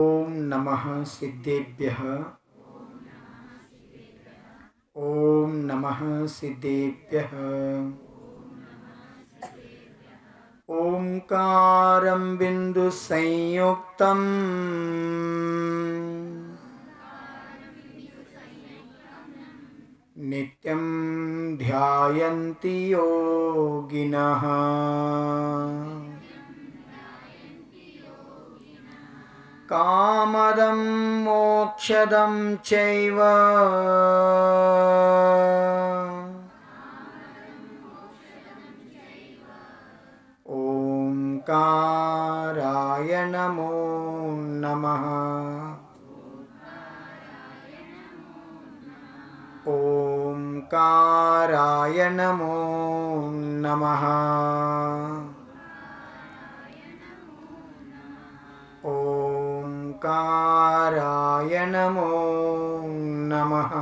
ओम नमः सिद्धेभ्यः। ओम नमः सिद्धेभ्यः। ओंकारं बिंदु संयुक्तम् नित्यं ध्यायन्ति योगिनः। कामदं मोक्षदं चैव ओंकाराय नमो नमः। ओंकाराय नमो नमः। ओंकाराय नमो नमः।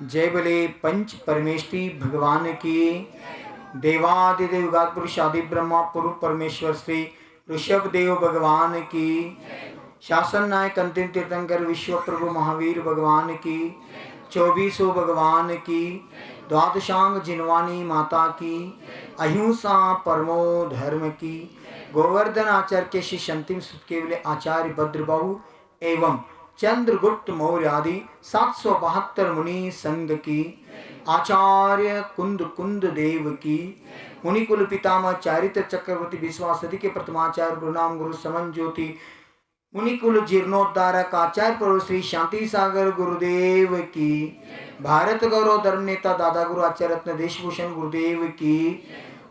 जय बोले पंच परमेष्ठी भगवान की। देवादिदेव युगाद पुरुष आदि ब्रह्मा पुरुष परमेश्वर श्री ऋषभ देव भगवान की। शासन नायक अंतिम तीर्थंकर विश्व प्रभु महावीर भगवान की। 24 भगवान की। द्वादशांग जिनवानी माता की। अहिंसा परमो धर्म की। गोवर्धन आचार्य के शिष्य अंतिम सुत केवल आचार्य भद्रबाहु एवं चंद्रगुप्त मौर्य आदि 772 मुनि संघ की। आचार्य कुंद कुंद देव की। मुनिकुल पितामह चारित्र चक्रवर्ती विश्वासदि के प्रथमाचार्य गुरुनाम गुरु समन ज्योति मुनिकुल जीर्णोद्धारक आचार्य प्रभु श्री शांति सागर गुरुदेव की। भारत गौरव धर्म नेता दादा गुरु आचार्य रत्न देशभूषण गुरुदेव की।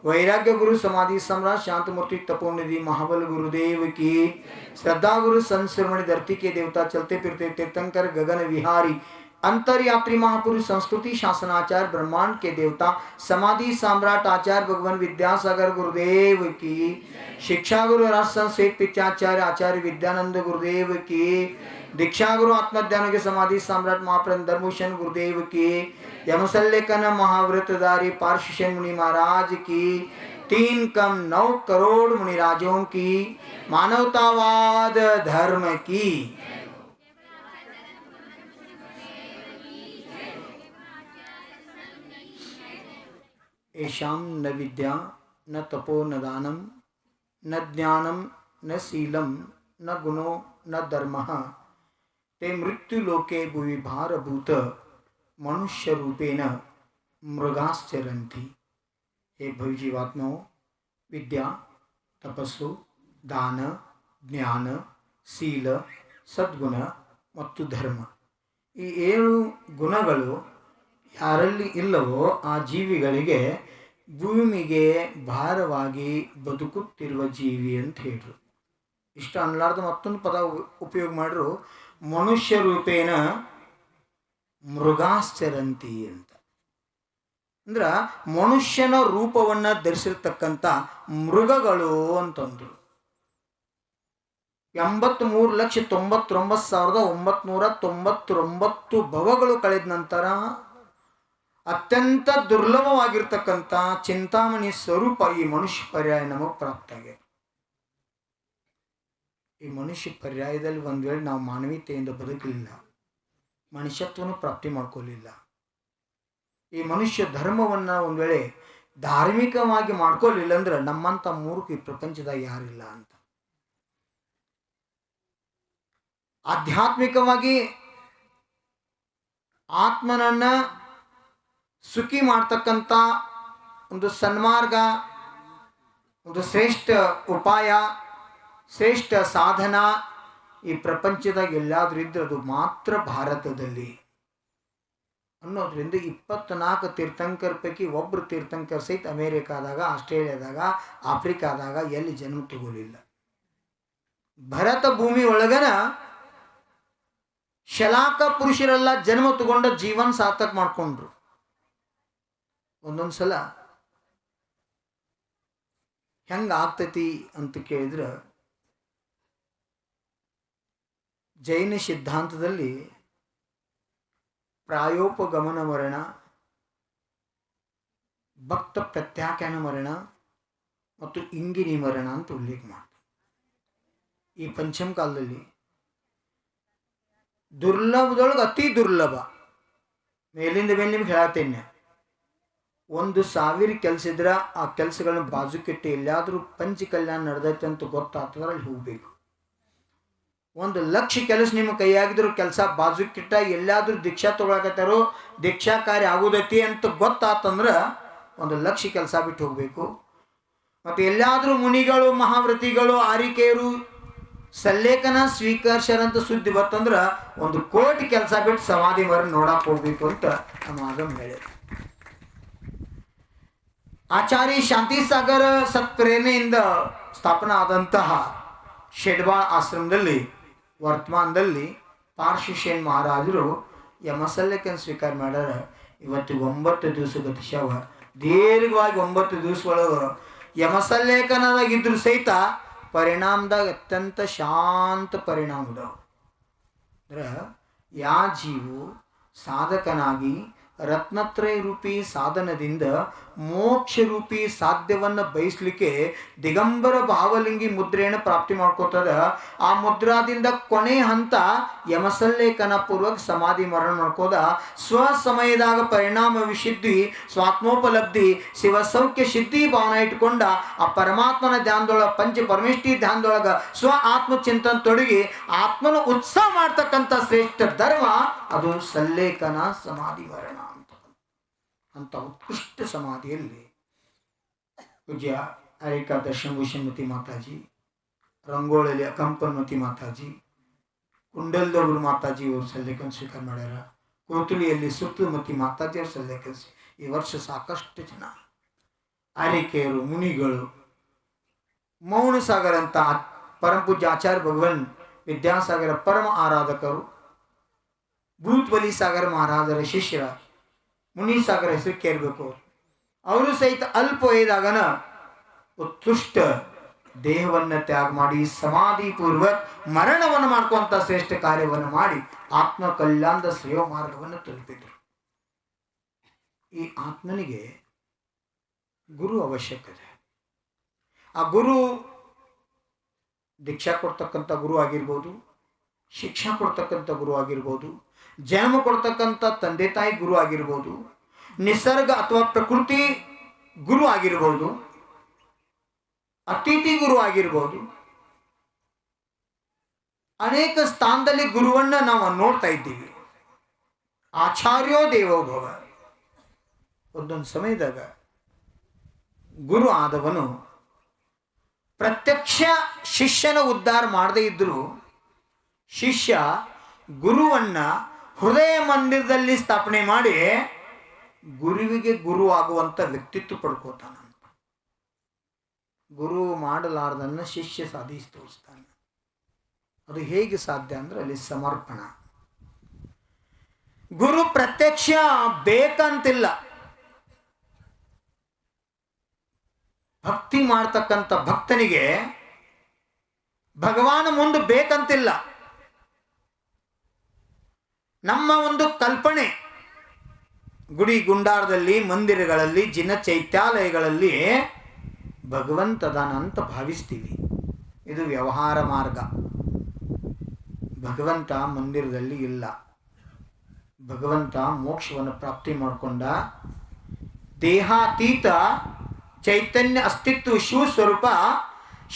वैराग्य गुरु समाधि सम्राट शांत मूर्ति तपोनिधि महाबल गुरुदेव की। श्रद्धा गुरु संत धरती के देवता चलते फिरते तीर्थंकर गगन विहारी अंतरयात्री महापुरुष संस्कृति शासनाचार्य ब्रह्मांड के देवता समाधि सम्राट आचार्य भगवान विद्यासागर गुरुदेव की। शिक्षा गुरु राजसंत श्वेत पित्याचार्य आचार्य विद्यानंद गुरुदेव की। दीक्षा गुरु आत्मज्ञान के समाधि सम्राट महाप्रन धर्मभूषण गुरुदेव की। यमसल्लेखन महाव्रतधारी पार्श्व मुनि महाराज की। 3 कम 9 करोड़ मुनिराजों की। मानवतावाद धर्म की। एषां न विद्या न तपो न दानं न ज्ञानं न शीलं न गुणो न धर्मः ते मृत्युलोके भुवि भारभूत मनुष्य रूपेण मृगाश्चरन्ति। हे भविजीवात्माओं, विद्या तपस्सु दान ಜ್ಞಾನ ಶೀಲ ಸದ್ಗುಣ ಮತ್ತು ಧರ್ಮ ಈ 7 ಗುಣಗಳು ಯಾರಲ್ಲಿ ಇಲ್ಲವೋ ಆ ಜೀವಿಗಳಿಗೆ ಭೂಮಿಗೆ ಭಾರವಾಗಿ ಬದುಕುತ್ತಿರುವ ಜೀವಿ ಅಂತ ಹೇಳಿದ್ರು. ಇಷ್ಟ ಅನ್ಲಾರ್ದು ಮತ್ತೊಂದು ಪದ ಉಪಯೋಗ ಮಾಡಿದ್ರು, ಮನುಷ್ಯ ರೂಪೇಣ ಮೃಗಾಶ್ಚರಂತಿ ಅಂತ. ಅಂದ್ರೆ ಮನುಷ್ಯನ ರೂಪವನ್ನು ಧರಿಸಿರ್ತಕ್ಕಂಥ ಮೃಗಗಳು ಅಂತಂದ್ರು. 83,99,999 ಭವಗಳು ಕಳೆದ ನಂತರ ಅತ್ಯಂತ ದುರ್ಲಭವಾಗಿರ್ತಕ್ಕಂಥ ಚಿಂತಾಮಣಿ ಸ್ವರೂಪ ಈ ಮನುಷ್ಯ ಪರ್ಯಾಯ ನಮಗೆ ಪ್ರಾಪ್ತ ಆಗಿದೆ. ಈ ಮನುಷ್ಯ ಪರ್ಯಾಯದಲ್ಲಿ ಒಂದು ವೇಳೆ ನಾವು ಮಾನವೀಯತೆಯಿಂದ ಬದುಕಲಿಲ್ಲ, ಮನುಷ್ಯತ್ವವನ್ನು ಪ್ರಾಪ್ತಿ ಮಾಡ್ಕೊಳ್ಳಿಲ್ಲ, ಈ ಮನುಷ್ಯ ಧರ್ಮವನ್ನು ಒಂದು ವೇಳೆ ಧಾರ್ಮಿಕವಾಗಿ ಮಾಡ್ಕೊಳ್ಳಿಲ್ಲ ಅಂದ್ರೆ ನಮ್ಮಂಥ ಮೂರ್ಖ ಈ ಪ್ರಪಂಚದಾಗ ಯಾರಿಲ್ಲ ಅಂತ. ಆಧ್ಯಾತ್ಮಿಕವಾಗಿ ಆತ್ಮನನ್ನ ಸುಖಿ ಮಾಡ್ತಕ್ಕಂಥ ಒಂದು ಸನ್ಮಾರ್ಗ, ಒಂದು ಶ್ರೇಷ್ಠ ಉಪಾಯ, ಶ್ರೇಷ್ಠ ಸಾಧನ ಈ ಪ್ರಪಂಚದಾಗ ಎಲ್ಲಾದ್ರೂ ಇದ್ರೆ ಅದು ಮಾತ್ರ ಭಾರತದಲ್ಲಿ ಅನ್ನೋದ್ರಿಂದ 24 ತೀರ್ಥಂಕರ ಪೈಕಿ ಒಬ್ಬರು ತೀರ್ಥಂಕರ್ ಸಹಿತ ಅಮೇರಿಕಾದಾಗ, ಆಸ್ಟ್ರೇಲಿಯಾದಾಗ, ಆಫ್ರಿಕಾದಾಗ ಎಲ್ಲಿ ಜನ್ಮ ತಗೋಲಿಲ್ಲ. ಭರತ ಭೂಮಿ ಒಳಗನ ಶಲಾಕ ಪುರುಷರೆಲ್ಲ ಜನ್ಮ ತಗೊಂಡ ಜೀವನ ಸಾರ್ಥಕ ಮಾಡ್ಕೊಂಡ್ರು. ಒಂದೊಂದು ಸಲ ಹೆಂಗೆ ಆಗ್ತೈತಿ ಅಂತ ಕೇಳಿದ್ರೆ, ಜೈನ ಸಿದ್ಧಾಂತದಲ್ಲಿ ಪ್ರಾಯೋಪಗಮನ ಮರಣ, ಭಕ್ತ ಪ್ರತ್ಯಾಖ್ಯಾನ ಮರಣ, ಮತ್ತು ಇಂಗಿನಿ ಮರಣ ಅಂತ ಉಲ್ಲೇಖ ಮಾಡ್ತಾರೆ. ಈ ಪಂಚಮ ಕಾಲದಲ್ಲಿ ದುರ್ಲಭದೊಳಗೆ ಅತಿ ದುರ್ಲಭ. ಮೇಲಿಂದ ಮೇಲೆ ನಿಮ್ಗೆ ಹೇಳತ್ತೇನೆ, 1,000 ಕೆಲಸ ಇದ್ರೆ ಆ ಕೆಲಸಗಳನ್ನ ಬಾಜುಕಿಟ್ಟು ಎಲ್ಲಾದರೂ ಪಂಚ ಕಲ್ಯಾಣ ನಡೆದೈತೆ ಅಂತ ಗೊತ್ತಾಗ್ತದ್ರೆ ಅಲ್ಲಿ ಹೋಗ್ಬೇಕು. 1,00,000 ಕೆಲಸ ನಿಮ್ಮ ಕೈಯಾಗಿದ್ರು ಕೆಲಸ ಬಾಜುಕಿಟ್ಟ ಎಲ್ಲಾದರೂ ದೀಕ್ಷಾ ತೊಗೊಳಕತ್ತಾರೋ ದೀಕ್ಷಾ ಕಾರ್ಯ ಆಗೋದೈತಿ ಅಂತ ಗೊತ್ತಾತಂದ್ರೆ 1,00,000 ಕೆಲಸ ಬಿಟ್ಟು ಹೋಗಬೇಕು. ಮತ್ತು ಎಲ್ಲಾದರೂ ಮುನಿಗಳು ಮಹಾವ್ರತಿಗಳು ಆರಿಕೆಯರು ಸಲ್ಲೇಖನ ಸ್ವೀಕರಿಸ್ಯಾರಂತ ಸುದ್ದಿ ಬರ್ತಂದ್ರೆ 1,00,00,000 ಕೆಲಸ ಬಿಟ್ಟು ಸಮಾಧಿ ಮರ ನೋಡಕ್ಕೆ ಹೋಗ್ಬೇಕು ಅಂತ ನಮ್ಮ ಆಗಮ್ ಹೇಳಿದ್ರು. ಆಚಾರ್ಯ ಶಾಂತಿಸಾಗರ ಸತ್ಪ್ರೇರಣೆಯಿಂದ ಸ್ಥಾಪನಾ ಆದಂತಹ ಶೆಡ್ಬಾಳ್ ಆಶ್ರಮದಲ್ಲಿ ವರ್ತಮಾನದಲ್ಲಿ ಪಾರ್ಶ್ವಶೇನ್ ಮಹಾರಾಜರು ಯಮಸಲ್ಲೇಖನ ಸ್ವೀಕಾರ ಮಾಡ್ಯಾರ. ಇವತ್ತಿಗೆ 9 ದಿವಸ ಗತಿಸ್ಯಾವ. ದೀರ್ಘವಾಗಿ 9 ದಿವಸ ಒಳಗೆ ಯಮಸಲ್ಲೇಖನದಾಗಿದ್ದರೂ ಸಹಿತ ಪರಿಣಾಮದಾಗ ಅತ್ಯಂತ ಶಾಂತ ಪರಿಣಾಮದವು. ಅಂದ್ರೆ ಯಾ ಜೀವು ಸಾಧಕನಾಗಿ ರತ್ನತ್ರಯ ರೂಪಿ ಸಾಧನದಿಂದ ಮೋಕ್ಷ ರೂಪಿ ಸಾಧ್ಯವನ್ನು ಬಯಸಲಿಕ್ಕೆ ದಿಗಂಬರ ಭಾವಲಿಂಗಿ ಮುದ್ರೆಯನ್ನು ಪ್ರಾಪ್ತಿ ಮಾಡ್ಕೋತದ. ಆ ಮುದ್ರಾದಿಂದ ಕೊನೆ ಹಂತ ಯಮಸಲ್ಲೇಖನ ಪೂರ್ವಕ ಸಮಾಧಿ ಮರಣ ಮಾಡ್ಕೋದ. ಸ್ವಸಮಯದಾಗ ಪರಿಣಾಮ ವಿಶುದ್ಧಿ ಸ್ವಾತ್ಮೋಪಲಬ್ಧಿ ಶಿವಸೌಖ್ಯ ಸಿದ್ಧಿ ಭಾವನ ಇಟ್ಕೊಂಡ ಆ ಪರಮಾತ್ಮನ ಧ್ಯಾನದೊಳಗೆ ಪಂಚ ಪರಮೇಷ್ಠಿ ಧ್ಯಾನದೊಳಗೆ ಸ್ವ ಆತ್ಮಚಿಂತನ ತೊಡಗಿ ಆತ್ಮನ ಉತ್ಸಾಹ ಮಾಡ್ತಕ್ಕಂಥ ಶ್ರೇಷ್ಠ ಧರ್ಮ ಅದು ಸಲ್ಲೇಖನ ಸಮಾಧಿ ಮರಣ ಅಂತ ಉತ್ಕೃಷ್ಟ ಸಮಾಧಿಯಲ್ಲಿ ಪೂಜ್ಯ ಅರಿಕಾ ದರ್ಶನಭೂಷಣಮತಿ ಮಾತಾಜಿ, ರಂಗೋಳಲ್ಲಿ ಅಕಂಪನ್ಮತಿ ಮಾತಾಜಿ, ಕುಂಡಲ್ದವರು ಮಾತಾಜಿ ಅವರು ಸಲ್ಲೇಖನ ಸ್ವೀಕಾರ ಮಾಡ್ಯಾರ. ಕೋತುಳಿಯಲ್ಲಿ ಸುತ್ತಮತಿ ಮಾತಾಜಿ ಅವರು ಸಲ್ಲೇಖನ. ಈ ವರ್ಷ ಸಾಕಷ್ಟು ಜನ ಆರಿಕೆಯರು ಮುನಿಗಳು, ಮೌನ ಸಾಗರ್ ಅಂತ ಪರಮಪೂಜ್ಯ ಆಚಾರ್ಯ ಭಗವನ್ ವಿದ್ಯಾಸಾಗರ ಪರಮ ಆರಾಧಕರು, ಭೂತ್ಬಲಿ ಸಾಗರ ಮಹಾರಾಜರ ಶಿಷ್ಯರ ಮುನಿಸಾಗರ ಹೆಸರು ಕೇಳಬೇಕು. ಅವರು ಸಹಿತ ಅಲ್ಪ ವಯದಾಗನ ಉತ್ಕೃಷ್ಟ ದೇಹವನ್ನು ತ್ಯಾಗ ಮಾಡಿ ಸಮಾಧಿ ಪೂರ್ವಕ ಮರಣವನ್ನು ಮಾಡ್ಕೊಂತ ಶ್ರೇಷ್ಠ ಕಾರ್ಯವನ್ನು ಮಾಡಿ ಆತ್ಮ ಕಲ್ಯಾಣದ ಶ್ರೇಯ ಮಾರ್ಗವನ್ನು ತಲುಪಿದ್ರು. ಈ ಆತ್ಮನಿಗೆ ಗುರು ಅವಶ್ಯಕತೆ. ಆ ಗುರು ದೀಕ್ಷಾ ಕೊಡ್ತಕ್ಕಂಥ ಗುರು ಆಗಿರ್ಬೋದು, ಶಿಕ್ಷಣ ಕೊಡ್ತಕ್ಕಂಥ ಗುರು ಆಗಿರ್ಬೋದು, ಜನ್ಮ ಕೊಡ್ತಕ್ಕಂಥ ತಂದೆ ತಾಯಿ ಗುರು ಆಗಿರ್ಬೋದು, ನಿಸರ್ಗ ಅಥವಾ ಪ್ರಕೃತಿ ಗುರು ಆಗಿರ್ಬೋದು, ಅತಿಥಿ ಗುರು ಆಗಿರ್ಬೋದು. ಅನೇಕ ಸ್ಥಾನದಲ್ಲಿ ಗುರುವನ್ನ ನಾವು ನೋಡ್ತಾ ಇದ್ದೀವಿ. ಆಚಾರ್ಯೋ ದೇವೋಭವ. ಒಂದೊಂದು ಸಮಯದಾಗ ಗುರು ಆದವನು ಪ್ರತ್ಯಕ್ಷ ಶಿಷ್ಯನ ಉದ್ಧಾರ ಮಾಡದೇ ಇದ್ದರೂ ಶಿಷ್ಯ ಗುರುವನ್ನ ಹೃದಯ ಮಂದಿರದಲ್ಲಿ ಸ್ಥಾಪನೆ ಮಾಡಿ ಗುರುವಿಗೆ ಗುರು ಆಗುವಂಥ ವ್ಯಕ್ತಿತ್ವ ಪಡ್ಕೋತಾನಂತ. ಗುರು ಮಾಡಲಾರ್ದನ್ನು ಶಿಷ್ಯ ಸಾಧಿಸಿ ತೋರಿಸ್ತಾನೆ. ಅದು ಹೇಗೆ ಸಾಧ್ಯ ಅಂದ್ರೆ ಅಲ್ಲಿ ಸಮರ್ಪಣ. ಗುರು ಪ್ರತ್ಯಕ್ಷ ಬೇಕಂತಿಲ್ಲ. ಭಕ್ತಿ ಮಾಡ್ತಕ್ಕಂಥ ಭಕ್ತನಿಗೆ ಭಗವಾನ ಮುಂದೆ ಬೇಕಂತಿಲ್ಲ. ನಮ್ಮ ಒಂದು ಕಲ್ಪನೆ ಗುಡಿ ಗುಂಡಾರದಲ್ಲಿ ಮಂದಿರಗಳಲ್ಲಿ ಜಿನ ಚೈತ್ಯಾಲಯಗಳಲ್ಲಿ ಭಗವಂತದಾನ ಅಂತ ಭಾವಿಸ್ತೀವಿ. ಇದು ವ್ಯವಹಾರ ಮಾರ್ಗ. ಭಗವಂತ ಮಂದಿರದಲ್ಲಿ ಇಲ್ಲ. ಭಗವಂತ ಮೋಕ್ಷವನ್ನು ಪ್ರಾಪ್ತಿ ಮಾಡಿಕೊಂಡ ದೇಹಾತೀತ ಚೈತನ್ಯ ಅಸ್ತಿತ್ವ ಶಿವಸ್ವರೂಪ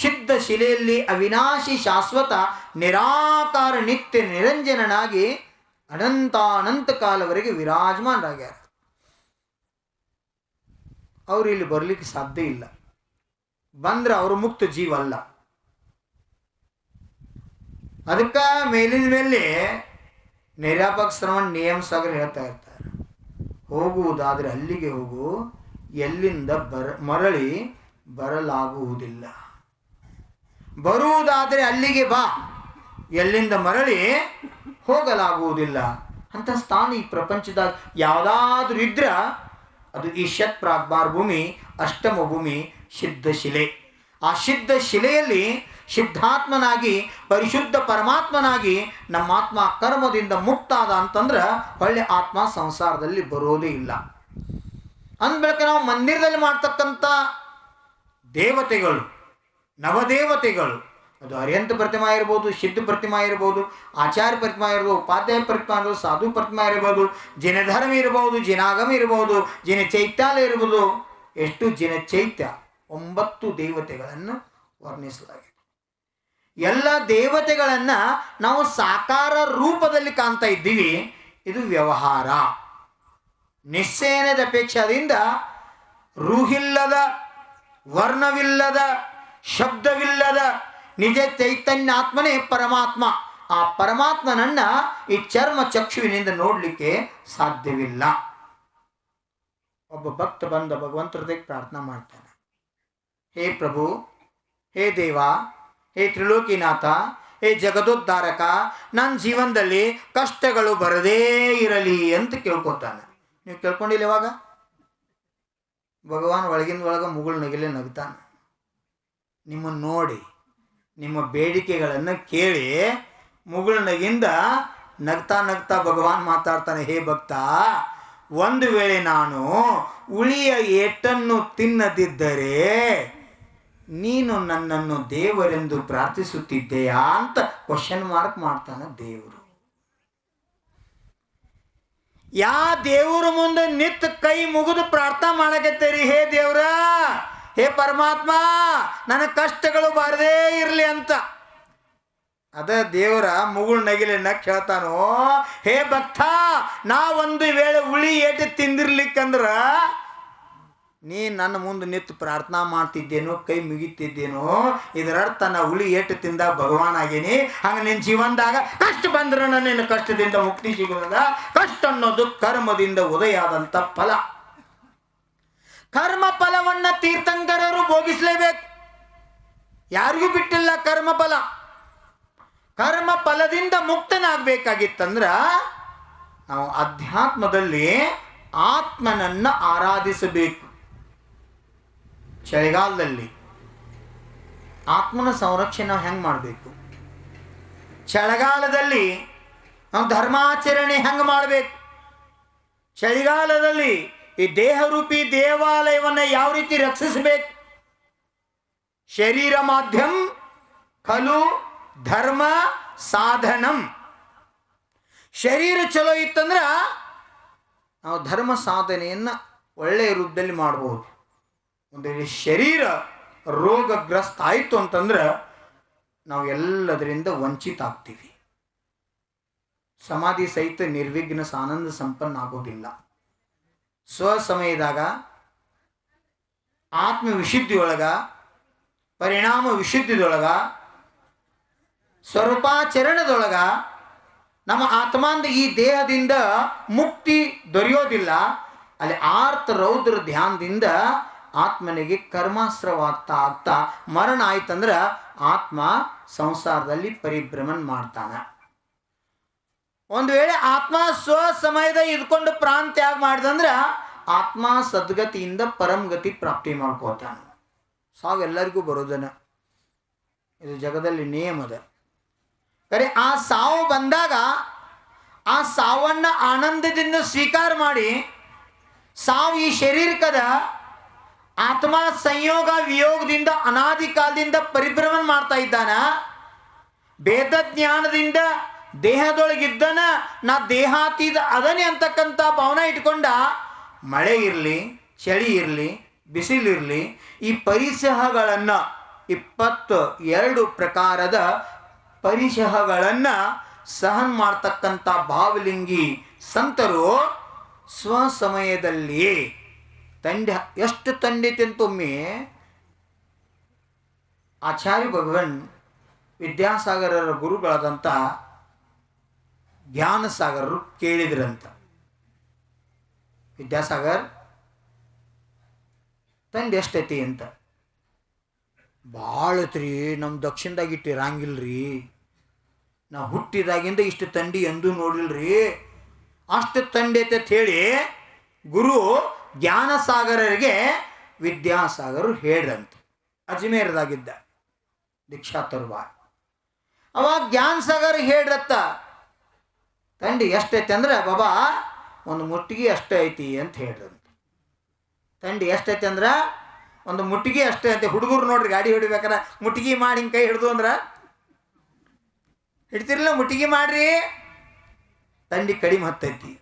ಸಿದ್ಧ ಶಿಲೆಯಲ್ಲಿ ಅವಿನಾಶಿ ಶಾಶ್ವತ ನಿರಾಕಾರ ನಿತ್ಯ ನಿರಂಜನನಾಗಿ ಅನಂತ ಕಾಲವರೆಗೆ ವಿರಾಜಮಾನರಾಗ್ಯಾರ. ಅವರು ಇಲ್ಲಿ ಬರಲಿಕ್ಕೆ ಸಾಧ್ಯ ಇಲ್ಲ. ಬಂದ್ರೆ ಅವರು ಮುಕ್ತ ಜೀವ ಅಲ್ಲ. ಅದಕ್ಕೆ ಮೇಲಿನ ಮೇಲೆ ನಿರ್ಯಾಪಕ ಶ್ರವಣ ನಿಯಮ ಸಾಗರ ಹೇಳ್ತಾ ಇರ್ತಾರೆ, ಹೋಗುವುದಾದರೆ ಅಲ್ಲಿಗೆ ಹೋಗು, ಎಲ್ಲಿಂದ ಮರಳಿ ಬರಲಾಗುವುದಿಲ್ಲ. ಬರುವುದಾದರೆ ಅಲ್ಲಿಗೆ ಬಾ, ಎಲ್ಲಿಂದ ಮರಳಿ ಹೋಗಲಾಗುವುದಿಲ್ಲ. ಅಂತ ಸ್ಥಾನ ಈ ಪ್ರಪಂಚದಾಗ ಯಾವುದಾದ್ರೂ ಇದ್ರ ಅದು ಈ ಶತ್ ಪ್ರಾಗ್ಬಾರ್ ಭೂಮಿ, ಅಷ್ಟಮ ಭೂಮಿ, ಸಿದ್ಧ ಶಿಲೆ. ಆ ಸಿದ್ಧ ಶಿಲೆಯಲ್ಲಿ ಸಿದ್ಧಾತ್ಮನಾಗಿ ಪರಿಶುದ್ಧ ಪರಮಾತ್ಮನಾಗಿ ನಮ್ಮ ಆತ್ಮ ಕರ್ಮದಿಂದ ಮುಕ್ತಾದ ಅಂತಂದ್ರೆ ಒಳ್ಳೆ ಆತ್ಮ ಸಂಸಾರದಲ್ಲಿ ಬರೋದೇ ಇಲ್ಲ. ಅಂದ್ಬಳಕ ನಾವು ಮಂದಿರದಲ್ಲಿ ಮಾಡ್ತಕ್ಕಂಥ ದೇವತೆಗಳು, ನವದೇವತೆಗಳು, ಅದು ಅರ್ಯಂತ ಪ್ರತಿಮಾ ಇರ್ಬೋದು, ಸಿದ್ಧ ಪ್ರತಿಮಾ ಇರ್ಬೋದು, ಆಚಾರ್ಯ ಪ್ರತಿಮಾ ಇರ್ಬೋದು, ಉಪಾಧ್ಯಾಯ ಪ್ರತಿಮಾ ಇರ್ಬೋದು, ಸಾಧು ಪ್ರತಿಮಾ ಇರ್ಬೋದು, ಜಿನಧರ್ಮ ಇರ್ಬೋದು, ಜಿನಾಗಮ ಇರ್ಬೋದು, ಜಿನ ಚೈತ್ಯಾಲಯ ಇರ್ಬೋದು. ಎಷ್ಟು ಜಿನ ಚೈತ್ಯ? 9 ದೇವತೆಗಳನ್ನು ವರ್ಣಿಸಲಾಗಿದೆ. ಎಲ್ಲ ದೇವತೆಗಳನ್ನು ನಾವು ಸಾಕಾರ ರೂಪದಲ್ಲಿ ಕಾಣ್ತಾ ಇದ್ದೀವಿ. ಇದು ವ್ಯವಹಾರ. ನಿಶ್ಚಯನದ ಅಪೇಕ್ಷದಿಂದ ರೂಹಿಲ್ಲದ, ವರ್ಣವಿಲ್ಲದ, ಶಬ್ದವಿಲ್ಲದ ನಿಜ ಚೈತನ್ಯಾತ್ಮನೇ ಪರಮಾತ್ಮ. ಆ ಪರಮಾತ್ಮನನ್ನ ಈ ಚರ್ಮ ಚಕ್ಷುವಿನಿಂದ ನೋಡಲಿಕ್ಕೆ ಸಾಧ್ಯವಿಲ್ಲ. ಒಬ್ಬ ಭಕ್ತ ಬಂದ ಭಗವಂತರದೇ ಪ್ರಾರ್ಥನಾ ಮಾಡ್ತಾನೆ. ಹೇ ಪ್ರಭು, ಹೇ ದೇವ, ಹೇ ತ್ರಿಲೋಕಿನಾಥ, ಹೇ ಜಗದೋದ್ಧಾರಕ, ನನ್ನ ಜೀವನದಲ್ಲಿ ಕಷ್ಟಗಳು ಬರದೇ ಇರಲಿ ಅಂತ ಕೇಳ್ಕೊತಾನೆ. ನೀವು ಕೇಳ್ಕೊಂಡಿಲ್ಲ? ಇವಾಗ ಭಗವಾನ್ ಒಳಗಿಂದ ಒಳಗೆ ಮುಗುಳು ನಗಿಲೆ ನಗ್ತಾನೆ. ನಿಮ್ಮನ್ನು ನೋಡಿ, ನಿಮ್ಮ ಬೇಡಿಕೆಗಳನ್ನು ಕೇಳಿ ಮುಗುಳು ನಗಿಂದ ನಗ್ತಾ ನಗ್ತಾ ಭಗವಾನ್ ಮಾತಾಡ್ತಾನೆ. ಹೇ ಭಕ್ತ, ಒಂದು ವೇಳೆ ನಾನು ಉಳಿಯ ಏಟನ್ನು ತಿನ್ನದಿದ್ದರೆ ನೀನು ನನ್ನನ್ನು ದೇವರೆಂದು ಪ್ರಾರ್ಥಿಸುತ್ತಿದ್ದೆಯಾ ಅಂತ ಕ್ವಶನ್ ಮಾರ್ಕ್ ಮಾಡ್ತಾನೆ ದೇವರು. ಯಾ ದೇವ್ರ ಮುಂದೆ ನಿಂತು ಕೈ ಮುಗಿದು ಪ್ರಾರ್ಥನಾ ಮಾಡಕತ್ತೀರಿ? ಹೇ ದೇವ್ರ, ಹೇ ಪರಮಾತ್ಮ, ನನ್ನ ಕಷ್ಟಗಳು ಬರದೇ ಇರಲಿ ಅಂತ. ಅದ ದೇವರ ಮುಗುಳು ನಗಿಲೆ ನಕ್ ಹೇಳ್ತಾನೋ, ಹೇ ಭಕ್ತ, ನಾ ಒಂದು ವೇಳೆ ಉಳಿ ಏಟು ತಿಂದಿರ್ಲಿಕ್ಕಂದ್ರ ನೀ ನನ್ನ ಮುಂದೆ ನಿಂತು ಪ್ರಾರ್ಥನಾ ಮಾಡ್ತಿದ್ದೇನೋ, ಕೈ ಮುಗಿತಿದ್ದೇನೋ, ಇದರರ್ಥ ನಾ ಉಳಿ ಏಟು ತಿಂದ ಭಗವಾನ್ ಆಗೇನಿ. ಹಂಗೆ ನಿನ್ನ ಜೀವನದಾಗ ಕಷ್ಟ ಬಂದ್ರೆ ನಿನ್ನ ಕಷ್ಟದಿಂದ ಮುಕ್ತಿ ಸಿಗೋದ. ಕಷ್ಟ ಅನ್ನೋದು ಕರ್ಮದಿಂದ ಉದಯ ಆದಂಥ ಫಲ. ಕರ್ಮ ಫಲವನ್ನ ತೀರ್ಥಂಕರರು ಭೋಗಿಸಲೇಬೇಕು. ಯಾರಿಗೂ ಬಿಟ್ಟಿಲ್ಲ ಕರ್ಮ ಫಲ. ಕರ್ಮ ಫಲದಿಂದ ಮುಕ್ತನಾಗಬೇಕಾಗಿತ್ತಂದ್ರ ನಾವು ಅಧ್ಯಾತ್ಮದಲ್ಲಿ ಆತ್ಮನನ್ನ ಆರಾಧಿಸಬೇಕು. ಚಳಿಗಾಲದಲ್ಲಿ ಆತ್ಮನ ಸಂರಕ್ಷಣೆ ನಾವು ಹೆಂಗೆ ಮಾಡಬೇಕು? ಚಳಿಗಾಲದಲ್ಲಿ ನಾವು ಧರ್ಮಾಚರಣೆ ಹೆಂಗೆ ಮಾಡಬೇಕು? ಚಳಿಗಾಲದಲ್ಲಿ ಈ ದೇಹರೂಪಿ ದೇವಾಲಯವನ್ನು ಯಾವ ರೀತಿ ರಕ್ಷಿಸಬೇಕು? ಶರೀರ ಮಾಧ್ಯಮ ಖಲು ಧರ್ಮ ಸಾಧನಂ. ಶರೀರ ಚಲೋ ಇತ್ತಂದ್ರೆ ನಾವು ಧರ್ಮ ಸಾಧನೆಯನ್ನು ಒಳ್ಳೆಯ ರೂಪದಲ್ಲಿ ಮಾಡ್ಬೋದು. ಒಂದು ಶರೀರ ರೋಗಗ್ರಸ್ತ ಆಯಿತು ಅಂತಂದ್ರೆ ನಾವು ಎಲ್ಲದರಿಂದ ವಂಚಿತ ಆಗ್ತೀವಿ. ಸಮಾಧಿ ಸಹಿತ ನಿರ್ವಿಘ್ನ ಸಾನಂದ ಸಂಪನ್ನ ಆಗೋದಿಲ್ಲ. ಸ್ವಸಮಯದಾಗ ಆತ್ಮ ವಿಶುದ್ಧಿಯೊಳಗ, ಪರಿಣಾಮ ವಿಶುದ್ಧಿದೊಳಗ, ಸ್ವರೂಪಾಚರಣದೊಳಗ ನಮ್ಮ ಆತ್ಮಾಂದ ಈ ದೇಹದಿಂದ ಮುಕ್ತಿ ದೊರೆಯೋದಿಲ್ಲ. ಅಲ್ಲಿ ಆರ್ತ ರೌದ್ರ ಧ್ಯಾನದಿಂದ ಆತ್ಮನಿಗೆ ಕರ್ಮಾಸ್ತ್ರವಾಗ್ತಾ ಆಗ್ತಾ ಮರಣ ಆಯ್ತಂದ್ರೆ ಆತ್ಮ ಸಂಸಾರದಲ್ಲಿ ಪರಿಭ್ರಮಣ ಮಾಡ್ತಾನೆ. ಒಂದು ವೇಳೆ ಆತ್ಮ ಸ್ವಸಮಯದ ಇದ್ಕೊಂಡು ಪ್ರಾಣ ತ್ಯಾಗ ಮಾಡಿದಂದ್ರೆ ಆತ್ಮ ಸದ್ಗತಿಯಿಂದ ಪರಂಗತಿ ಪ್ರಾಪ್ತಿ ಮಾಡ್ಕೋತಾನೆ. ಸಾವು ಎಲ್ಲರಿಗೂ ಬರೋದನ, ಇದು ಜಗದಲ್ಲಿ ನಿಯಮದ. ಕರೆ ಆ ಸಾವು ಬಂದಾಗ ಆ ಸಾವನ್ನು ಆನಂದದಿಂದ ಸ್ವೀಕಾರ ಮಾಡಿ, ಸಾವು ಈ ಶರೀರಕ್ಕದ, ಆತ್ಮ ಸಂಯೋಗ ವಿಯೋಗದಿಂದ ಅನಾದಿ ಕಾಲದಿಂದ ಪರಿಭ್ರಮಣ ಮಾಡ್ತಾ ಇದ್ದಾನ. ಭೇದ ಜ್ಞಾನದಿಂದ ದೇಹದೊಳಗಿದ್ದನ ನಾ ದೇಹಾತೀತ ಅದನೇ ಅಂತಕ್ಕಂಥ ಭಾವನೆ ಇಟ್ಕೊಂಡ ಮಳೆ ಇರಲಿ, ಚಳಿ ಇರಲಿ, ಬಿಸಿಲಿರಲಿ, ಈ ಪರಿಸರಗಳನ್ನು 22 ಪ್ರಕಾರದ ಪರಿಸರಗಳನ್ನು ಸಹನ ಮಾಡ್ತಕ್ಕಂಥ ಭಾವಲಿಂಗಿ ಸಂತರು ಸ್ವಸಮಯದಲ್ಲಿ ತಂಡೆ ಎಷ್ಟು ತಂಡೈತೆ ಅಂತೊಮ್ಮೆ ಆಚಾರ್ಯ ಭಗವಾನ್ ವಿದ್ಯಾಸಾಗರರ ಗುರುಗಳಾದಂಥ ಜ್ಞಾನಸಾಗರರು ಕೇಳಿದ್ರಂತ. ವಿದ್ಯಾಸಾಗರ್ ತಂದೆ ಎಷ್ಟೈತಿ ಅಂತ. ಭಾಳ ಐತ್ರಿ, ನಮ್ಮ ದಕ್ಷಿಣದಾಗ ಇಟ್ಟಿರಂಗಿಲ್ರಿ, ನಾವು ಹುಟ್ಟಿದಾಗಿಂದ ಇಷ್ಟು ತಂಡಿ ಎಂದೂ ನೋಡಿಲ್ರಿ, ಅಷ್ಟು ತಂಡಿ ಐತೆ ಅಂತ ಹೇಳಿ ಗುರು ಜ್ಞಾನಸಾಗರರಿಗೆ ವಿದ್ಯಾಸಾಗರರು ಹೇಳ್ರಂತ. ಅಜ್ಮೇರ್ದಾಗಿದ್ದ ದೀಕ್ಷಾ ತರುವ ಅವಾಗ ಜ್ಞಾನಸಾಗರ್ ಹೇಳ್ರತ್ತ, ತಂಡಿ ಎಷ್ಟೈತಿ ಅಂದ್ರೆ ಬಾಬಾ ಒಂದು ಮುಟ್ಟಿಗೆ ಅಷ್ಟೇ ಐತಿ ಅಂತ ಹೇಳ್ರಂತ. ತಂಡಿ ಎಷ್ಟೈತಿ ಅಂದ್ರೆ ಒಂದು ಮುಟ್ಟಿಗೆ ಅಷ್ಟೇ ಅಂತೆ. ಹುಡುಗರು ನೋಡ್ರಿ ಗಾಡಿ ಹೊಡಿಬೇಕಾರೆ ಮುಟ್ಟಿಗೆ ಮಾಡಿ ಹಿಂಗೆ ಕೈ ಹಿಡ್ದು ಅಂದ್ರೆ ಹಿಡ್ತಿರ್ಲಿಲ್ಲ. ಮುಟ್ಟಿಗೆ ಮಾಡ್ರಿ ತಂಡಿ ಕಡಿಮೆ ಹತ್ತೈತಿ.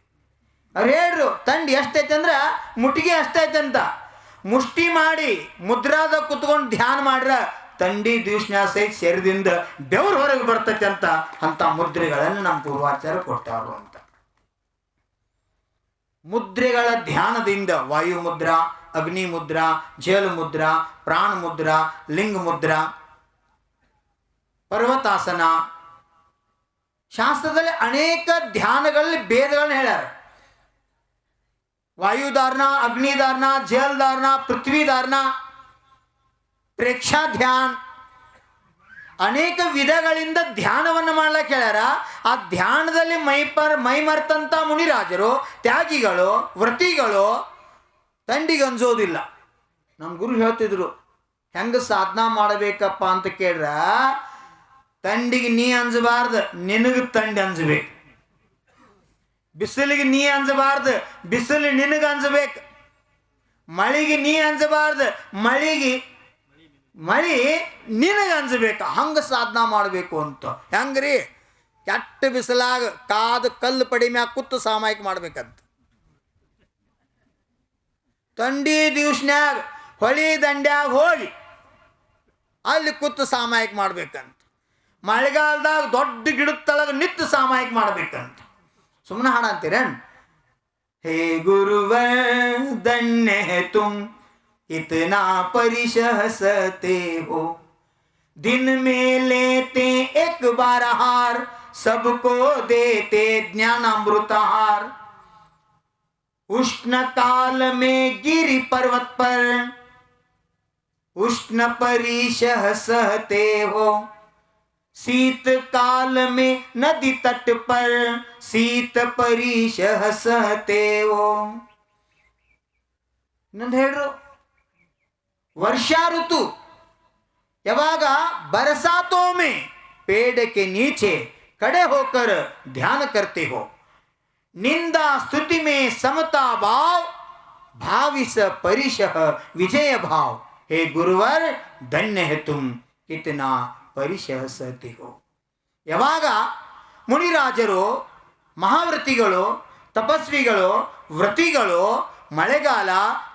ಅವ್ರು ಹೇಳ್ರು ತಂಡಿ ಎಷ್ಟೈತೆ ಅಂದ್ರೆ ಮುಟ್ಟಿಗೆ ಅಷ್ಟೈತೆ ಅಂತ. ಮುಷ್ಟಿ ಮಾಡಿ ಮುದ್ರಾದ ಕುತ್ಕೊಂಡು ಧ್ಯಾನ ಮಾಡ್ರ ತಂಡಿ ದಿವ್ಸನ್ಯಾಗ ಸಹಿತ ಶರೀರದಿಂದ ಬೆವರು ಹೊರಗೆ ಬರ್ತೈತೆ ಅಂತ ಮುದ್ರೆಗಳನ್ನು ನಮ್ಮ ಪೂರ್ವಾಚಾರ ಕೊಟ್ಟಾರು ಅಂತ. ಮುದ್ರೆಗಳ ಧ್ಯಾನದಿಂದ ವಾಯು ಮುದ್ರಾ, ಅಗ್ನಿ ಮುದ್ರಾ, ಜಲ ಮುದ್ರಾ, ಪ್ರಾಣ ಮುದ್ರಾ, ಲಿಂಗ ಮುದ್ರಾ, ಪರ್ವತಾಸನ, ಶಾಸ್ತ್ರದಲ್ಲಿ ಅನೇಕ ಧ್ಯಾನಗಳಲ್ಲಿ ಭೇದಗಳನ್ನ ಹೇಳ್ಯಾರ. ವಾಯುಧಾರಣ, ಅಗ್ನಿಧಾರಣ, ಜಲಧಾರಣ, ಪೃಥ್ವಿಧಾರಣ, ಪ್ರೇಕ್ಷಾ ಧ್ಯಾನ, ಅನೇಕ ವಿಧಗಳಿಂದ ಧ್ಯಾನವನ್ನು ಮಾಡ್ಲಿಕ್ಕೆ ಹೇಳ್ಯಾರ. ಆ ಧ್ಯಾನದಲ್ಲಿ ಮೈಮರ್ತಂಥ ಮುನಿರಾಜರು, ತ್ಯಾಗಿಗಳು, ವ್ರತಿಗಳು ತಂಡಿಗೆ ಅಂಜೋದಿಲ್ಲ. ನಮ್ಮ ಗುರು ಹೇಳ್ತಿದ್ರು ಹೆಂಗೆ ಸಾಧನಾ ಮಾಡಬೇಕಪ್ಪ ಅಂತ ಕೇಳ್ರ, ತಂಡಿಗೆ ನೀ ಅಂಜಬಾರ್ದು, ನಿನಗೆ ತಂಡಿ ಅಂಜಬೇಕು. ಬಿಸಿಲಿಗೆ ನೀ ಅಂಜಬಾರ್ದು, ಬಿಸಿಲು ನಿನಗೆ ಅಂಜಬೇಕು. ಮಳೆಗೆ ನೀ ಅಂಜಬಾರ್ದು, ಮಳಿ ನಿನಗೆ ಅಂಜಬೇಕು. ಹಂಗೆ ಸಾಧನಾ ಮಾಡಬೇಕು ಅಂತ. ಹೆಂಗ್ರಿ? ಕೆಟ್ಟ ಬಿಸಿಲಾಗ ಕಾದ ಕಲ್ಲು ಪಡಿ ಮ್ಯಾಗ ಕೂತು ಸಾಮಾಯಿಕ ಮಾಡ್ಬೇಕಂತ. ತಂಡಿ ದಿವ್ಸನ್ಯಾಗ ಹೊಳಿ ದಂಡ್ಯಾಗ ಹೋಗಿ ಅಲ್ಲಿ ಕೂತು ಸಾಮಾಯಿಕ ಮಾಡ್ಬೇಕಂತ. ಮಳೆಗಾಲದಾಗ ದೊಡ್ಡ ಗಿಡದ ತಳಗ ನಿಂತು ಸಾಮಾಯಿಕ ಮಾಡ್ಬೇಕಂತ. ಸುಮ್ಮನೆ ಹಾಡ ಅಂತೀರೇನು? ಹೇ ಗುರುವರ್ ಧನ್ಯ ಹೈ ತುಮ್ इतना परिशहसते हो, दिन में लेते एक बार हार, सबको देते ज्ञानामृतहार. उष्ण काल में गिरि पर्वत पर उष्ण परिशहसते हो, शीत काल में नदी तट पर शीत परिशहसते हो. ಇನ್ನೊಂದು ಹೇಳ್ರು, वर्षा ऋतु यावाग बरसातों में पेड़ के नीचे खड़े होकर ध्यान करते हो, निंदा स्तुति में समता भाव, भाविस परिशह विजय भाव. हे गुरुवर धन्य है तुम कितना परिशह सहते हो. ಯಾವಾಗ ಮುನಿರಾಜರು, ಮಹಾವ್ರತಿಗಳು, ತಪಸ್ವಿಗಳು, ವ್ರತಿಗಳು ಮಳೆಗಾಲ,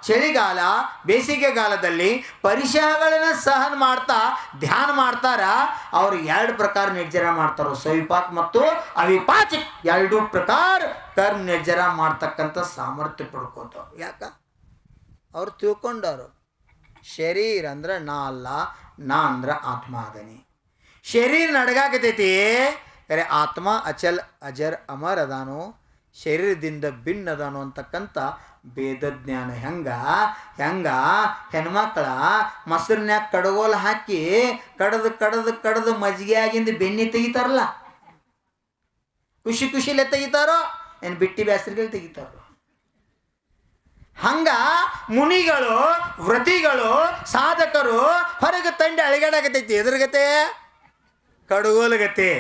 ಚಳಿಗಾಲ, ಬೇಸಿಗೆಗಾಲದಲ್ಲಿ ಪರಿಶಹಗಳನ್ನು ಸಹನ ಮಾಡ್ತಾ ಧ್ಯಾನ ಮಾಡ್ತಾರ, ಅವ್ರು 2 ಪ್ರಕಾರ ನಿರ್ಜರ ಮಾಡ್ತಾರೋ, ಸವಿಪಾಕ್ ಮತ್ತು ಅವಿಪಾಚಕ್ 2 ಪ್ರಕಾರ ಕರ್ಮ ನಿರ್ಜರ ಮಾಡ್ತಕ್ಕಂಥ ಸಾಮರ್ಥ್ಯ ಪಡ್ಕೋತಾವ. ಯಾಕ? ಅವ್ರು ತಿಳ್ಕೊಂಡವ್ರು ಶರೀರ ಅಂದ್ರೆ ನಾ ಅಲ್ಲ, ನಾ ಅಂದ್ರೆ ಆತ್ಮ ಅದನಿ. ಶರೀರ ನಡಗಾಕತೈತಿ, ಅರೆ ಆತ್ಮ ಅಚಲ್ ಅಜರ್ ಅಮರ್ ಅದಾನು, ಶರೀರದಿಂದ ಭಿನ್ನ ಅದಾನು ಅಂತಕ್ಕಂಥ ವೇದಜ್ಞಾನ. ಹೆಂಗ ಹೆಣ್ಮಕ್ಳ ಮೊಸರಿನ್ಯಾಗ ಕಡಗೋಲು ಹಾಕಿ ಕಡದು ಮಜ್ಜಿಗೆಯಾಗಿಂದ ಬೆಣ್ಣೆ ತೆಗಿತಾರಲ್ಲ, ಖುಷಿಲೆ ತೆಗಿತಾರೋ ಏನು ಬಿಟ್ಟಿ ಬ್ಯಾಸರಿಗಳು ತೆಗಿತಾರೋ? ಹಂಗ ಮುನಿಗಳು, ವ್ರತಿಗಳು, ಸಾಧಕರು ಹೊರಗೆ ತಂಡಿ ಅಳಿಗಾಡಕತೈತಿ. ಎದುರುಗತೆ ಕಡಗೋಲಗತೆ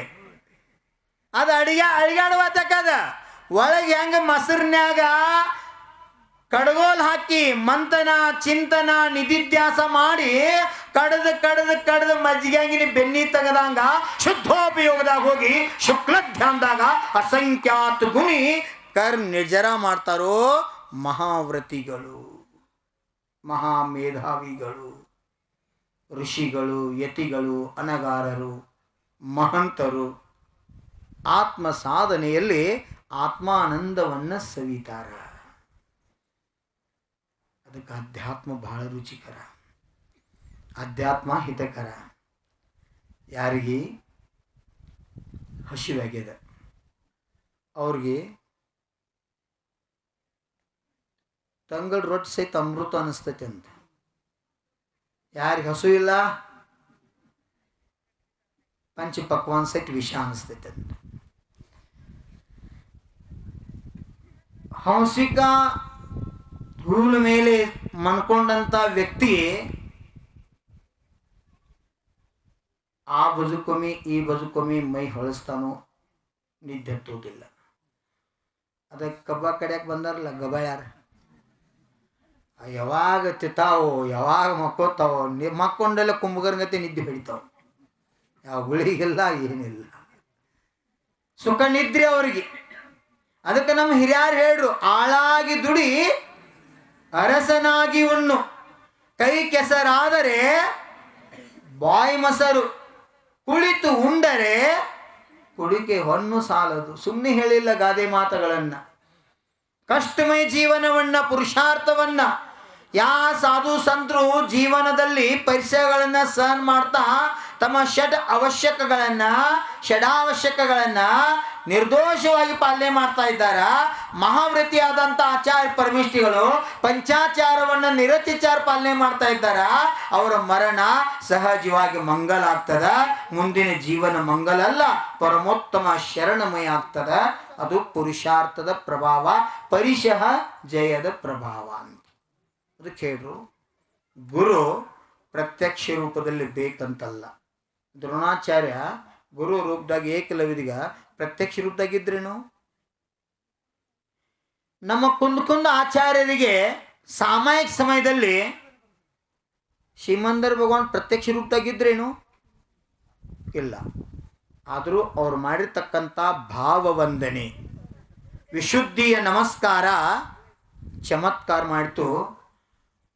ಅದು ಅಳಿಗಾಡುವತಕ್ಕದ. ಒಳಗೆ ಹೆಂಗ ಮೊಸರಿನ್ಯಾಗ ಕಡಗೋಲ್ ಹಾಕಿ ಮಂಥನ ಚಿಂತನ ನಿಧಿಧ್ಯಾಸ ಮಾಡಿ ಕಡದು ಮಜ್ಜಿಗೆಯಾಗಿ ಬೆನ್ನಿ ತೆಗದಂಗ ಶುದ್ಧೋಪಯೋಗದಾಗ ಹೋಗಿ ಶುಕ್ಲ ಧ್ಯಾನದಾಗ ಅಸಂಖ್ಯಾತ ಗುಣಿ ಕರ್ಮ ನಿರ್ಜರ ಮಾಡ್ತಾರೋ ಮಹಾವ್ರತಿಗಳು, ಮಹಾಮೇಧಾವಿಗಳು, ಋಷಿಗಳು, ಯತಿಗಳು, ಅನಗಾರರು, ಮಹಂತರು ಆತ್ಮ ಸಾಧನೆಯಲ್ಲಿ ಆತ್ಮಾನಂದವನ್ನು ಸವಿತಾರ. ಅದಕ್ಕೆ ಅಧ್ಯಾತ್ಮ ಬಹಳ ರುಚಿಕರ, ಅಧ್ಯಾತ್ಮ ಹಿತಕರ. ಯಾರಿಗೆ ಹಸಿವಾಗ್ಯದ ಅವ್ರಿಗೆ ತಂಗಳ ರೊಟ್ಟಿ ಸಹಿತ ಅಮೃತ ಅನಿಸ್ತೈತೆ ಅಂತ. ಯಾರಿಗೆ ಹಸು ಇಲ್ಲ ಪಂಚಪಕ್ವಾನ್ ಸಹಿತ ವಿಷ ಅನಿಸ್ತೈತೆ ಅಂತ. ಹಂಸಿಕ ಹುಲ್ಲು ಮೇಲೆ ಮನ್ಕೊಂಡಂಥ ವ್ಯಕ್ತಿ ಆ ಬದುಕೊಮ್ಮಿ ಈ ಬದುಕೊಮ್ಮಿ ಮೈ ಹೊಳಸ್ತಾನೋ ನಿದ್ದೆ ಹತ್ತೋದಿಲ್ಲ. ಅದಕ್ಕೆ ಕಬ್ಬ ಕಡ್ಯಾಕೆ ಬಂದಾರಲ್ಲ ಗಬಾಳ್ಯಾರ, ಯಾವಾಗ ತಿತ್ತಾವೋ ಯಾವಾಗ ಮಕ್ಕೋತಾವೋ ಮಕ್ಕೊಂಡೆಲ್ಲ ಕುಂಭಕರ್ಗತೆ ನಿದ್ದೆ ಹಿಡಿತಾವ. ಯಾವ ಗುಳಿಗಿಲ್ಲ ಏನಿಲ್ಲ, ಸುಖ ನಿದ್ರೆ ಅವರಿಗೆ. ಅದಕ್ಕೆ ನಮ್ಮ ಹಿರಿಯರು ಹೇಳ್ರು, ಆಳಾಗಿ ದುಡಿ ಅರಸನಾಗಿ ಉಣ್ಣು, ಕೈ ಕೆಸರಾದರೆ ಬಾಯಿ ಮೊಸರು, ಕುಳಿತು ಉಂಡರೆ ಕುಡಿಕೆ ಹೊನ್ನು ಸಾಲದು. ಸುಮ್ಮನೆ ಹೇಳಿಲ್ಲ ಗಾದೆ ಮಾತುಗಳನ್ನ. ಕಷ್ಟಮಯ ಜೀವನವನ್ನ, ಪುರುಷಾರ್ಥವನ್ನ ಯಾ ಸಾಧು ಸಂತರು ಜೀವನದಲ್ಲಿ ಪರಿಸರಗಳನ್ನ ಸಹನ ಮಾಡ್ತಾ ತಮ್ಮ ಷಡಾವಶ್ಯಕಗಳನ್ನ ನಿರ್ದೋಷವಾಗಿ ಪಾಲನೆ ಮಾಡ್ತಾ ಇದ್ದಾರ. ಮಹಾವ್ರತಿಯಾದಂಥ ಆಚಾರ್ಯ ಪರಮೇಷ್ಠಿಗಳು ಪಂಚಾಚಾರವನ್ನು ನಿರತಿಚಾರ ಪಾಲನೆ ಮಾಡ್ತಾ ಇದ್ದಾರ. ಅವರ ಮರಣ ಸಹಜವಾಗಿ ಮಂಗಲ ಆಗ್ತದ. ಮುಂದಿನ ಜೀವನ ಮಂಗಲ ಅಲ್ಲ, ಪರಮೋತ್ತಮ ಶರಣಮಯ ಆಗ್ತದ. ಅದು ಪುರುಷಾರ್ಥದ ಪ್ರಭಾವ, ಪರಿಶಃ ಜಯದ ಪ್ರಭಾವ ಅಂತ. ಅದಕ್ಕೆ ಹೇಳ್ರು, ಗುರು ಪ್ರತ್ಯಕ್ಷ ರೂಪದಲ್ಲಿ ಬೇಕಂತಲ್ಲ. ದ್ರೋಣಾಚಾರ್ಯ ಗುರು ರೂಪದಾಗ ಏಕಲವ್ಯದಿಗ ಪ್ರತ್ಯಕ್ಷ ರೂಪದಾಗಿದ್ರೇನು? ನಮ್ಮ ಕುಂದ ಆಚಾರ್ಯರಿಗೆ ಸಾಮಾಯಿಕ ಸಮಯದಲ್ಲಿ ಶ್ರೀಮಂದರ ಭಗವಾನ್ ಪ್ರತ್ಯಕ್ಷ ರೂಪದಾಗಿದ್ರೇನು? ಇಲ್ಲ. ಆದರೂ ಅವ್ರು ಮಾಡಿರ್ತಕ್ಕಂಥ ಭಾವವಂದನೆ, ವಿಶುದ್ಧಿಯ ನಮಸ್ಕಾರ ಚಮತ್ಕಾರ ಮಾಡಿತು.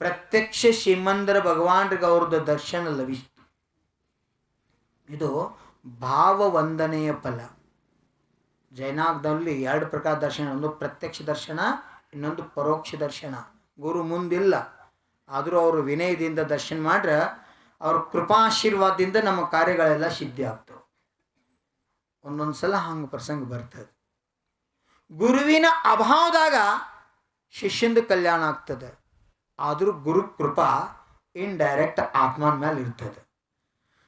ಪ್ರತ್ಯಕ್ಷ ಶ್ರೀಮಂದರ ಭಗವಾನ್ರಿಗೆ ಅವ್ರದ್ದು ದರ್ಶನ ಲಭಿಸಿತು. ಇದು ಭಾವವಂದನೆಯ ಫಲ. ಜೈನಾಗದಲ್ಲಿ 2 ಪ್ರಕಾರ ದರ್ಶನ, ಒಂದು ಪ್ರತ್ಯಕ್ಷ ದರ್ಶನ, ಇನ್ನೊಂದು ಪರೋಕ್ಷ ದರ್ಶನ. ಗುರು ಮುಂದಿಲ್ಲ, ಆದರೂ ಅವರು ವಿನಯದಿಂದ ದರ್ಶನ ಮಾಡ್ರೆ ಅವ್ರ ಕೃಪಾಶೀರ್ವಾದದಿಂದ ನಮ್ಮ ಕಾರ್ಯಗಳೆಲ್ಲ ಸಿದ್ಧಿ ಆಗ್ತವೆ. ಒಂದೊಂದು ಸಲ ಹಂಗೆ ಪ್ರಸಂಗ ಬರ್ತದೆ. ಗುರುವಿನ ಅಭಾವದಾಗ ಶಿಷ್ಯಂದು ಕಲ್ಯಾಣ ಆಗ್ತದೆ. ಆದರೂ ಗುರು ಕೃಪಾ ಇಂಡೈರೆಕ್ಟ್ ಆತ್ಮನ ಮೇಲೆ ಇರ್ತದೆ.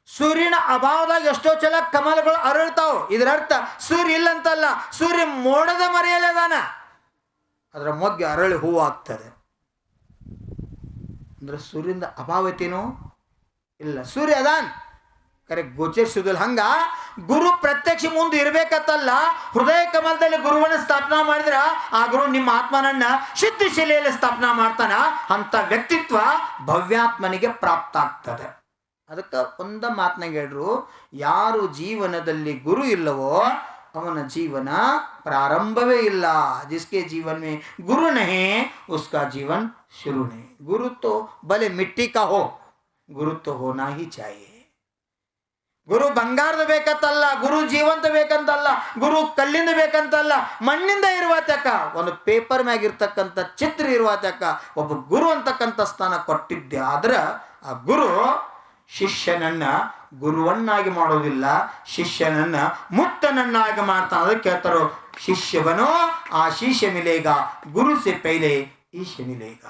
ಸೂರ್ಯನ ಅಭಾವದಾಗ ಎಷ್ಟೋ ಸಲ ಕಮಲಗಳು ಅರಳ್ತಾವ. ಇದರರ್ಥ ಸೂರ್ಯ ಇಲ್ಲಂತಲ್ಲ, ಸೂರ್ಯ ಮೋಡದ ಮರೆಯಲ್ಲದಾನ, ಅದರ ಮೊಗ್ಗೆ ಅರಳಿ ಹೂವು ಆಗ್ತದೆ. ಅಂದ್ರೆ ಸೂರ್ಯನ ಅಭಾವತೇನೋ ಇಲ್ಲ, ಸೂರ್ಯ ಅದಾನ್ ಕರೆ ಗೋಚರಿಸುವುದಿಲ್ಲ. ಹಂಗ ಗುರು ಪ್ರತ್ಯಕ್ಷ ಮುಂದೆ ಇರಬೇಕತ್ತಲ್ಲ. ಹೃದಯ ಕಮಲದಲ್ಲಿ ಗುರುವನ್ನ ಸ್ಥಾಪನಾ ಮಾಡಿದ್ರ ಆ ಗುರು ನಿಮ್ಮ ಆತ್ಮನನ್ನ ಶುದ್ಧ ಶಿಲೆಯಲ್ಲಿ ಸ್ಥಾಪನಾ ಮಾಡ್ತಾನ. ಅಂತ ವ್ಯಕ್ತಿತ್ವ ಭವ್ಯಾತ್ಮನಿಗೆ ಪ್ರಾಪ್ತ ಆಗ್ತದೆ. ಅದಕ್ಕೆ ಒಂದ ಮಾತನಾಗ ಹೇಳ್ರು, ಯಾರು ಜೀವನದಲ್ಲಿ ಗುರು ಇಲ್ಲವೋ ಅವನ ಜೀವನ ಪ್ರಾರಂಭವೇ ಇಲ್ಲ. ಜಿಸ್ಕೆ ಜೀವನ में गुरु नहीं उसका जीवन शुरू नहीं. गुरु तो भले मिट्टी का हो, गुरु तो होना ही चाहिए. ಗುರು ಬಂಗಾರದ ಬೇಕಂತಲ್ಲ, ಗುರು ಜೀವಂತ ಬೇಕಂತಲ್ಲ, ಗುರು ಕಲ್ಲಿಂದ ಬೇಕಂತಲ್ಲ, ಮಣ್ಣಿಂದ ಇರುವ ತಕ್ಕ, ಒಂದು ಪೇಪರ್ ಮ್ಯಾಗ ಇರ್ತಕ್ಕಂಥ ಚಿತ್ರ ಇರುವ ತಕ್ಕ ಒಬ್ಬ ಗುರು ಅಂತಕ್ಕಂಥ ಸ್ಥಾನ ಕೊಟ್ಟಿದ್ದೆ. ಆದ್ರೆ ಆ ಗುರು ಶಿಷ್ಯನನ್ನ ಗುರುವನ್ನಾಗಿ ಮಾಡೋದಿಲ್ಲ, ಶಿಷ್ಯನನ್ನ ಮುಕ್ತನನ್ನಾಗಿ ಮಾಡ್ತಾನೆ. ಅದಕ್ಕೆ ಹೇಳ್ತಾರೋ, ಶಿಷ್ಯ ಬನೋ ಆಶೀಷ ಮಿಲೇಗ, ಗುರು ಸೆ ಪೈಲೆ ಈಶ ಮಿಲೇಗ.